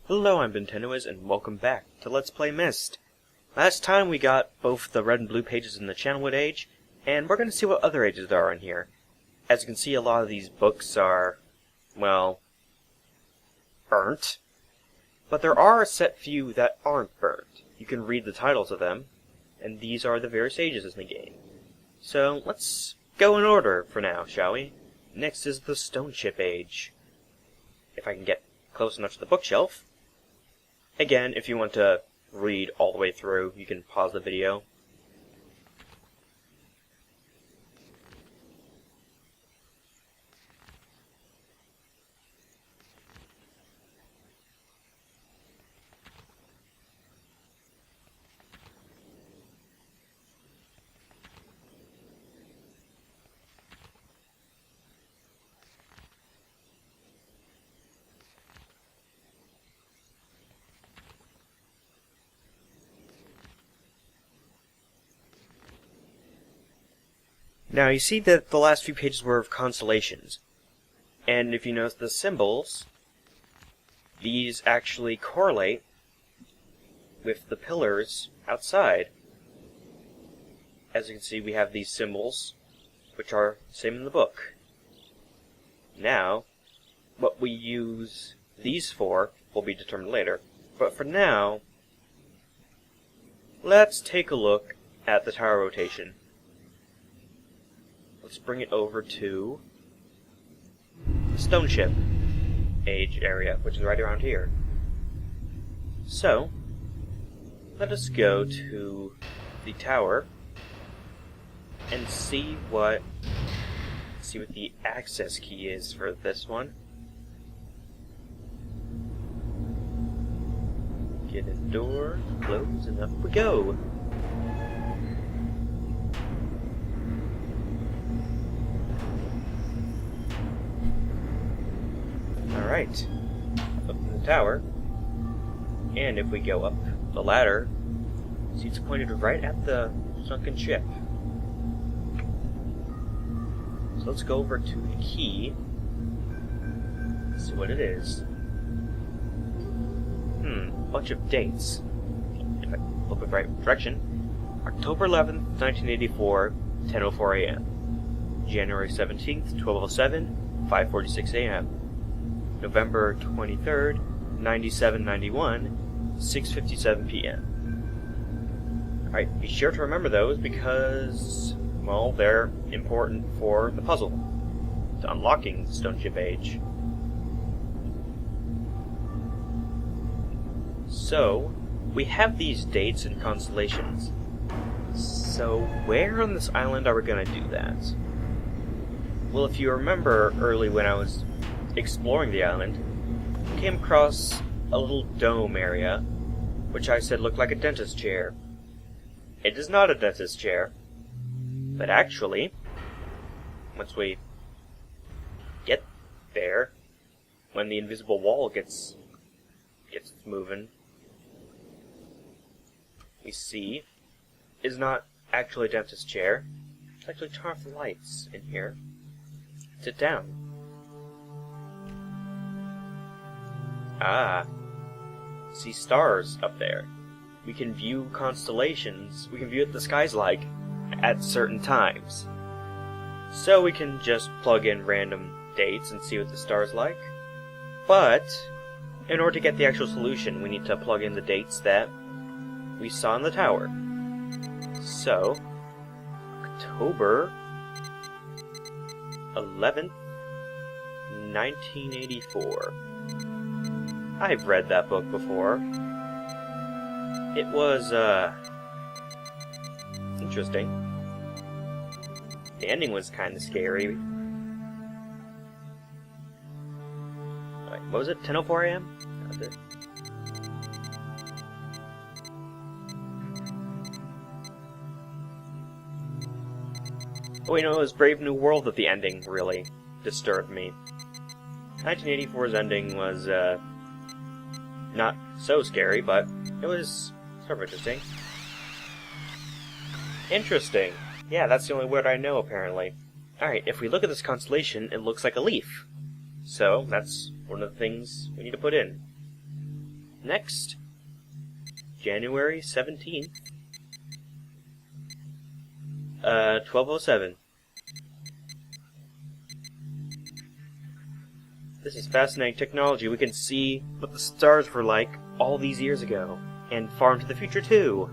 Hello, I'm Bentenuiz, and welcome back to Let's Play Myst. Last time we got both the red and blue pages in the Stonechip Age, and we're going to see what other ages there are in here. As you can see, a lot of these books are, well, burnt. But there are a set few that aren't burnt. You can read the titles of them, and these are the various ages in the game. So, let's go in order for now, shall we? Next is the Stonechip Age. If I can get close enough to the bookshelf. Again, if you want to read all the way through, you can pause the video. Now, you see that the last few pages were of constellations. And if you notice the symbols, these actually correlate with the pillars outside. As you can see, we have these symbols, which are the same in the book. Now, what we use these for will be determined later. But for now, let's take a look at the tower rotation. Let's bring it over to the Stoneship Age area, which is right around here. So, let us go to the tower and see what the access key is for this one. Get a door, close, and up we go. Alright, up in the tower, and if we go up the ladder, see it's pointed right at the sunken ship. So let's go over to the key, see what it is. Bunch of dates. If I look in the right direction, October 11th, 1984, 10:04 a.m. January 17th, 12:07, 5:46 a.m. November 23rd, 9791, 6:57 p.m. Alright, be sure to remember those because, well, they're important for the puzzle, to unlocking the Stoneship Age. So, we have these dates and constellations. So, where on this island are we going to do that? Well, if you remember early when I was exploring the island, I came across a little dome area, which I said looked like a dentist chair. It is not a dentist chair, but actually, once we get there, when the invisible wall gets moving, we see is not actually a dentist chair. It's actually turn off the lights in here. Sit down. Ah, see stars up there. We can view constellations. We can view what the sky's like at certain times. So we can just plug in random dates and see what the star's like. But in order to get the actual solution, we need to plug in the dates that we saw in the tower. So, October 11th, 1984. I've read that book before. It was, interesting. The ending was kind of scary. Wait, what was it? 10:04 a.m.? That's it. Oh, wait, no, it was Brave New World that the ending really disturbed me. 1984's ending was, not so scary, but it was sort of interesting. Interesting. Yeah, that's the only word I know, apparently. Alright, if we look at this constellation, it looks like a leaf. So, that's one of the things we need to put in. Next, January 17th, 1207. This is fascinating technology. We can see what the stars were like all these years ago, and far into the future too.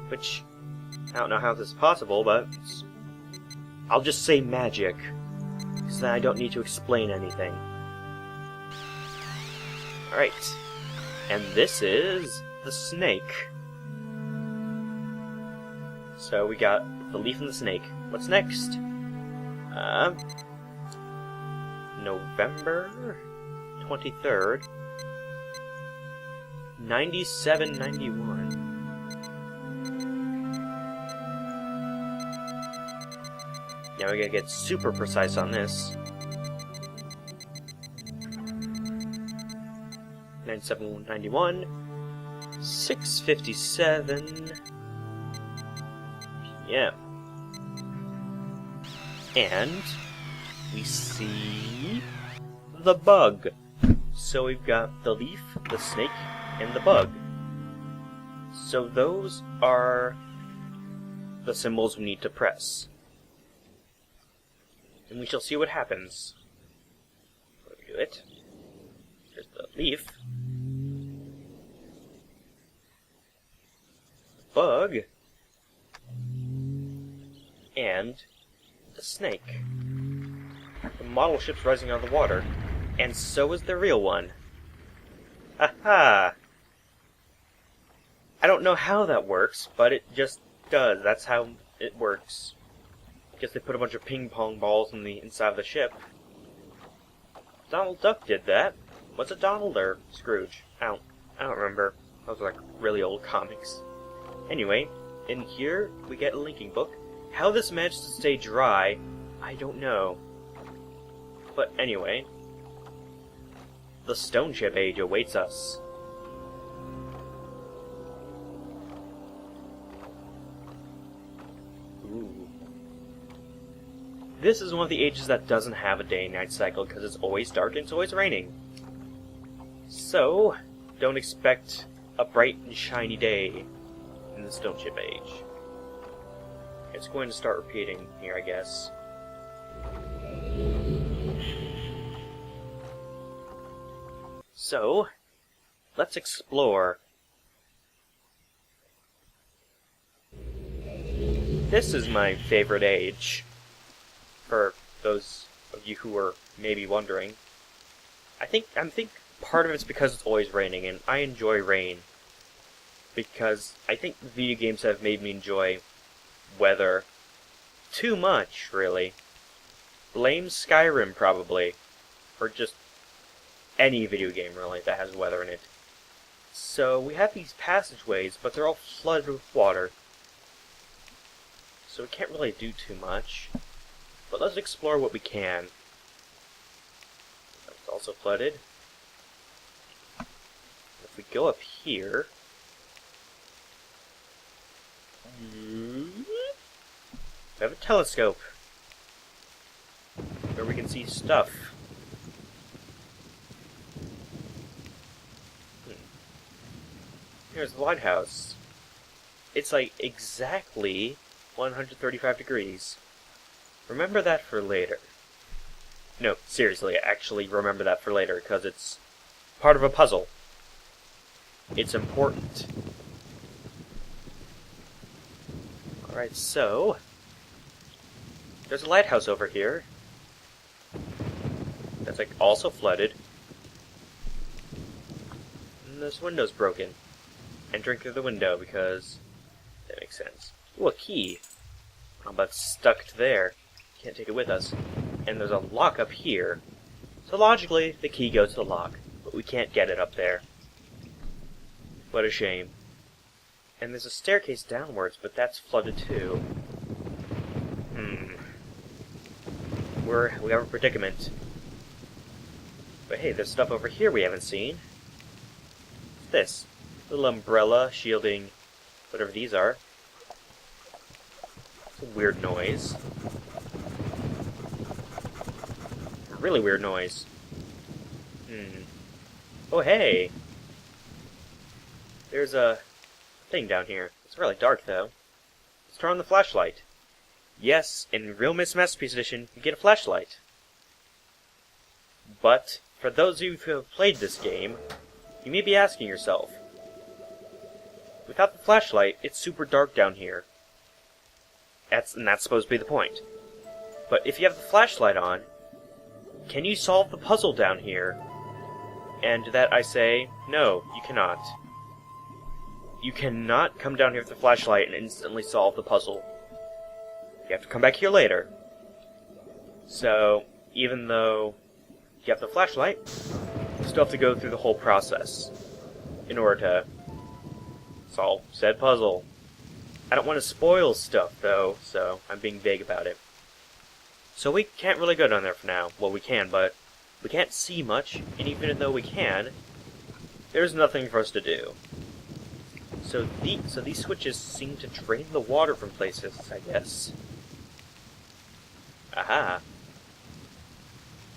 Which, I don't know how this is possible, but I'll just say magic, because then I don't need to explain anything. Alright, and this is the snake. So we got the leaf and the snake. What's next? November 23rd, 9791. Now we gotta get super precise on this. 9791, 6:57 p.m. And we see the bug. So we've got the leaf, the snake, and the bug. So those are the symbols we need to press. And we shall see what happens. Let me do it. Here's the leaf. Bug. And the snake. The model ship's rising out of the water. And so is the real one. Aha! I don't know how that works, but it just does. That's how it works. Guess they put a bunch of ping pong balls in the inside of the ship. Donald Duck did that. Was it Donald or Scrooge? I don't remember. Those are like really old comics. Anyway, in here we get a linking book. How this managed to stay dry, I don't know. But anyway, the Stoneship Age awaits us. Ooh. This is one of the ages that doesn't have a day-night cycle because it's always dark and it's always raining. So, don't expect a bright and shiny day in the Stoneship Age. It's going to start repeating here, I guess. So, let's explore. This is my favorite age, for those of you who are maybe wondering. I think part of it's because it's always raining, and I enjoy rain. Because I think video games have made me enjoy weather too much, really. Blame Skyrim, probably. Or just any video game, really, that has weather in it. So, we have these passageways, but they're all flooded with water. So we can't really do too much. But let's explore what we can. It's also flooded. If we go up here... we have a telescope. Where we can see stuff. Here's the lighthouse. It's like exactly 135 degrees. Remember that for later. No, seriously, actually remember that for later, because it's part of a puzzle. It's important. Alright, so... there's a lighthouse over here. That's like also flooded. And this window's broken. Entering through the window because that makes sense. Ooh, a key. Oh, but it's stuck to there. Can't take it with us. And there's a lock up here. So logically, the key goes to the lock, but we can't get it up there. What a shame. And there's a staircase downwards, but that's flooded too. We have a predicament. But hey, there's stuff over here we haven't seen. What's this? Little umbrella shielding whatever these are. It's a weird noise. A really weird noise. Oh hey! there's a thing down here. It's really dark, though. Let's turn on the flashlight. Yes, in real Myst Masterpiece Edition, you get a flashlight. But, for those of you who have played this game, you may be asking yourself, without the flashlight, it's super dark down here. And that's supposed to be the point. But if you have the flashlight on, can you solve the puzzle down here? And to that I say, no, you cannot. You cannot come down here with the flashlight and instantly solve the puzzle. You have to come back here later. So, even though you have the flashlight, you still have to go through the whole process in order to solve said puzzle. I don't want to spoil stuff, though, so I'm being vague about it. So we can't really go down there for now. Well, we can, but we can't see much, and even though we can, there's nothing for us to do. So these switches seem to drain the water from places, I guess. Aha.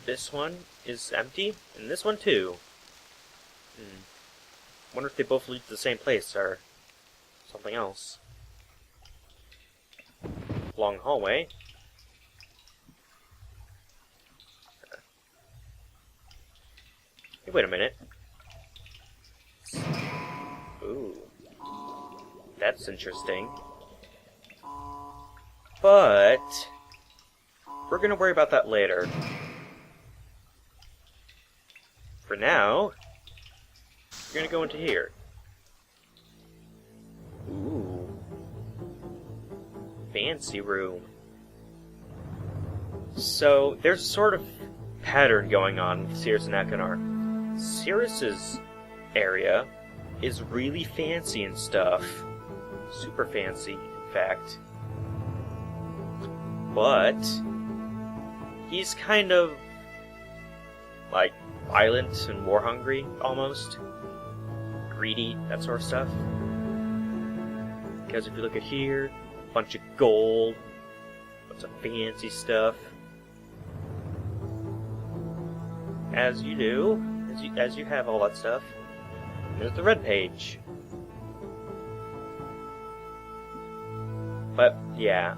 This one is empty, and this one too. Wonder if they both lead to the same place, or something else. Long hallway. Hey, wait a minute. Ooh. That's interesting. But we're gonna worry about that later. For now, we're gonna go into here. Ooh. Fancy room. So, there's sort of pattern going on with Sirius and Akinar. Sirius's area is really fancy and stuff. Super fancy, in fact. But he's kind of like violent and war hungry, almost. Greedy, that sort of stuff. Because if you look at here, a bunch of gold, bunch of fancy stuff. As you do, as you have all that stuff. There's the red page. But yeah,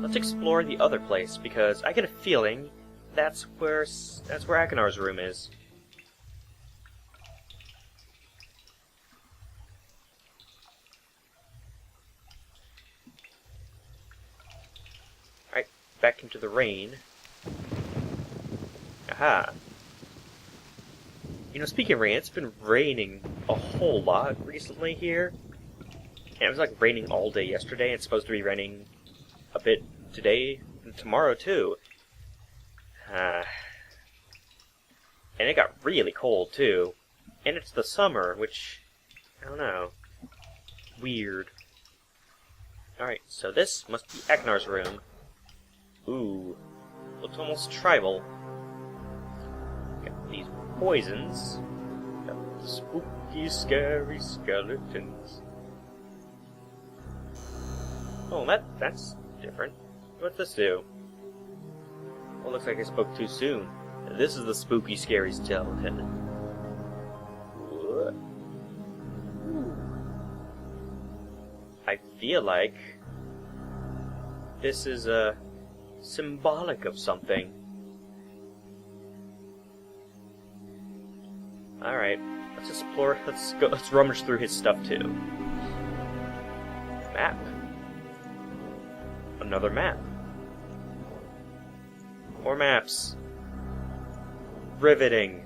let's explore the other place because I get a feeling that's where Akinar's room is. Alright, back into the rain. Aha. You know, speaking of rain, it's been raining a whole lot recently here. And it was like raining all day yesterday, and it's supposed to be raining a bit today and tomorrow too. And it got really cold too. And it's the summer, which, I don't know, weird. Alright, so this must be Akinar's room. Ooh, looks almost tribal. Got these poisons. Got the spooky, scary skeletons. Oh, that's different. What's this do? Well, looks like I spoke too soon. This is the spooky, scary skeleton. What? I feel like this is symbolic of something. Alright, let's explore. Let's rummage through his stuff too. Map. Another map. More maps. Riveting.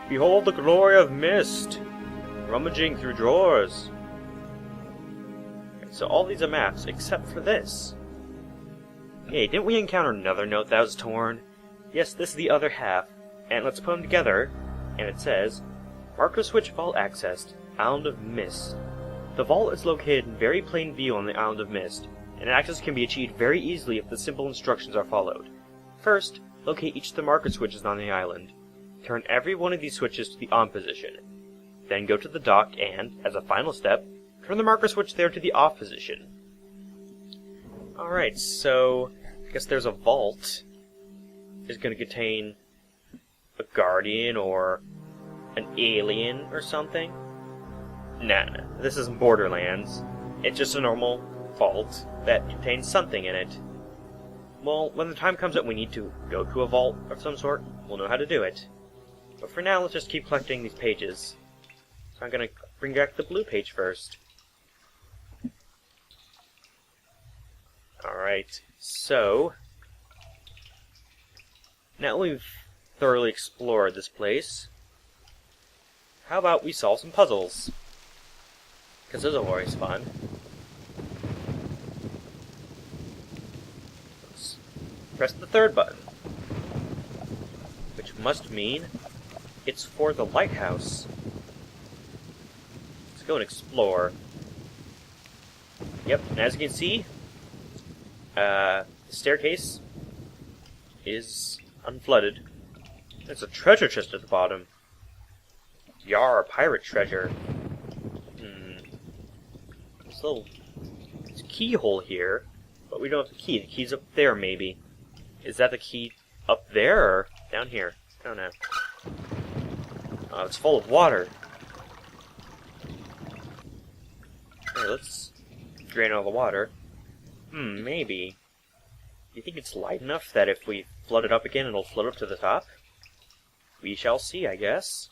Behold the glory of Myst, rummaging through drawers. So all these are maps, except for this. Hey, didn't we encounter another note that was torn? Yes, this is the other half, and let's put them together, and it says, Marker switch vault accessed, Island of Myst. The vault is located in very plain view on the Island of Myst, and access can be achieved very easily if the simple instructions are followed. First, locate each of the marker switches on the island. Turn every one of these switches to the on position. Then go to the dock and, as a final step, turn the marker switch there to the off position. Alright, so I guess there's a vault. It's going to contain a guardian or an alien or something. Nah, this isn't Borderlands. It's just a normal vault that contains something in it. Well, when the time comes that we need to go to a vault of some sort, we'll know how to do it. But for now, let's just keep collecting these pages. So I'm gonna bring back the blue page first. Alright, so now we've thoroughly explored this place, how about we solve some puzzles? Because those are always fun. Let's press the third button, which must mean it's for the lighthouse. Let's go and explore. Yep, and as you can see, the staircase is unflooded. There's a treasure chest at the bottom. Yar, pirate treasure. This little keyhole here, but we don't have the key. The key's up there, maybe. Is that the key up there or down here? I don't know. Oh, it's full of water. Here, let's drain all the water. Maybe. Do you think it's light enough that if we flood it up again, it'll float up to the top? We shall see, I guess.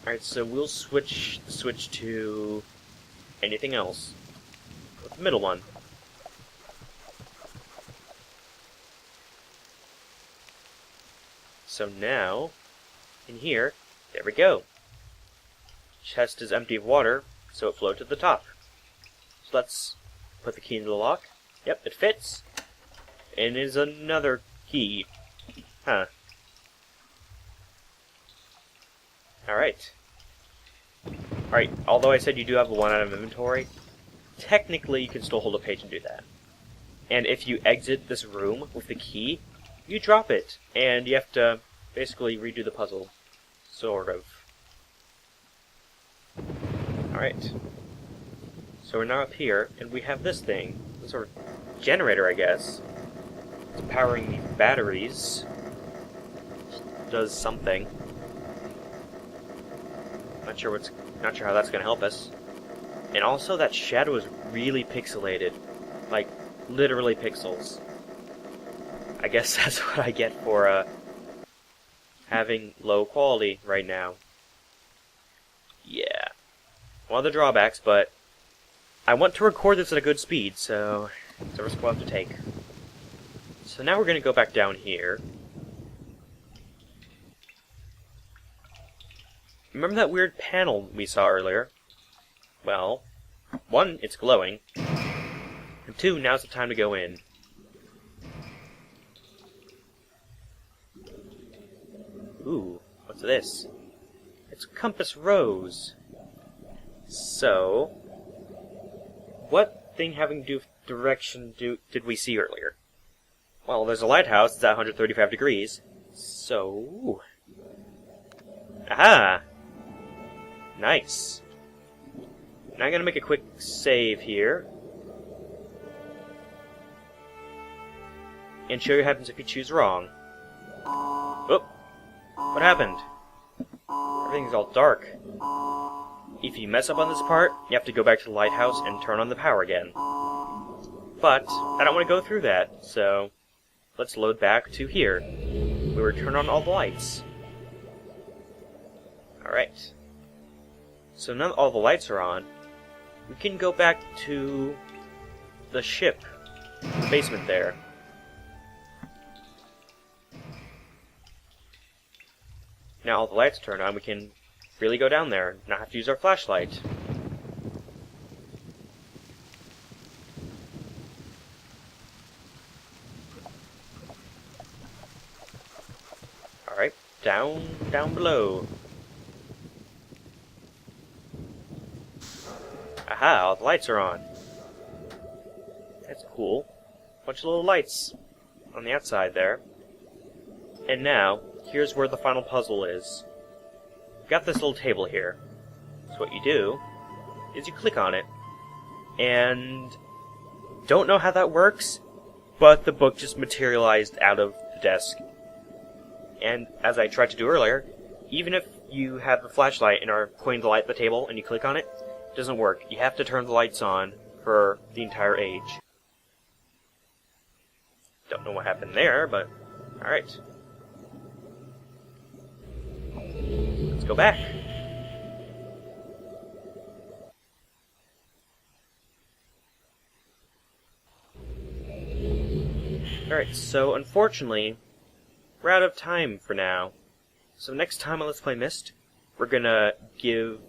Alright, so we'll switch to anything else. The middle one. So now, in here, there we go. Chest is empty of water, so it flowed to the top. So let's put the key into the lock. Yep, it fits. And is another key. Huh. Alright. Alright, although I said you do have a 1-item inventory, technically you can still hold a page and do that. And if you exit this room with the key, you drop it, and you have to basically redo the puzzle. Sort of. Alright. So we're now up here, and we have this thing. Some sort of generator, I guess. It's powering these batteries. Does something. Not sure how that's gonna help us. And also that shadow is really pixelated. Like, literally pixels. I guess that's what I get for having low quality right now. Yeah. One of the drawbacks, but I want to record this at a good speed, so it's a risk we'll have to take. So now we're gonna go back down here. Remember that weird panel we saw earlier? Well, 1, it's glowing, and 2, now's the time to go in. Ooh, what's this? It's compass rose. So, what thing having to do with direction did we see earlier? Well, there's a lighthouse, it's at 135 degrees. So... Aha! Nice. Now I'm gonna make a quick save here. And show you what happens if you choose wrong. Oop! What happened? Everything's all dark. If you mess up on this part, you have to go back to the lighthouse and turn on the power again. But, I don't want to go through that, so let's load back to here. We will turn on all the lights. Alright. So now that all the lights are on, we can go back to the ship, the basement there. Now all the lights turn on, we can really go down there, not have to use our flashlight. Alright, down below. Aha, all the lights are on. That's cool. Bunch of little lights on the outside there. And now, here's where the final puzzle is. We've got this little table here. So what you do is you click on it. And don't know how that works? but the book just materialized out of the desk. And as I tried to do earlier, even if you have the flashlight and are pointing the light at the table and you click on it, it doesn't work. You have to turn the lights on for the entire age. Don't know what happened there, but alright. Let's go back. Alright, so unfortunately, we're out of time for now. So next time on Let's Play Myst, we're gonna give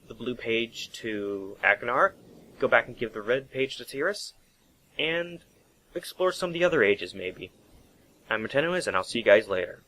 the blue page to Akinar, go back and give the red page to Tiras, and explore some of the other ages maybe. I'm Martenuis, and I'll see you guys later.